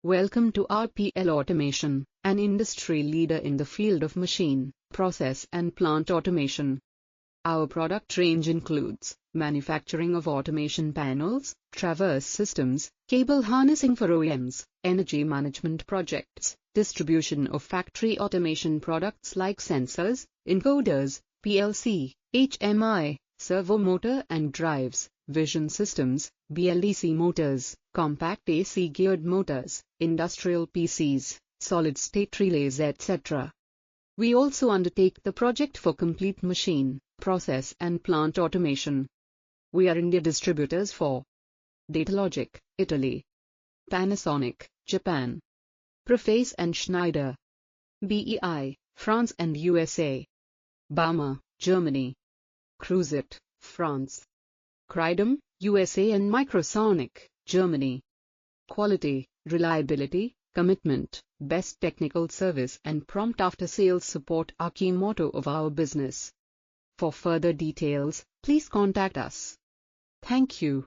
Welcome to RPL Automation, an industry leader in the field of machine, process and plant automation. Our product range includes manufacturing of automation panels, traverse systems, cable harnessing for OEMs, energy management projects, distribution of factory automation products like sensors, encoders, PLC, HMI, servo motor and drives, vision systems, BLDC motors, compact AC geared motors, industrial PCs, solid-state relays etc. We also undertake the project for complete machine, process and plant automation. We are India Distributors for Datalogic, Italy; Panasonic, Japan; Proface and Schneider, BEI, France and USA; Baumer, Germany; Crouzet, France; Crydom, USA and Microsonic, Germany. Quality, reliability, commitment, best technical service and prompt after-sales support are key motto of our business. For further details, please contact us. Thank you.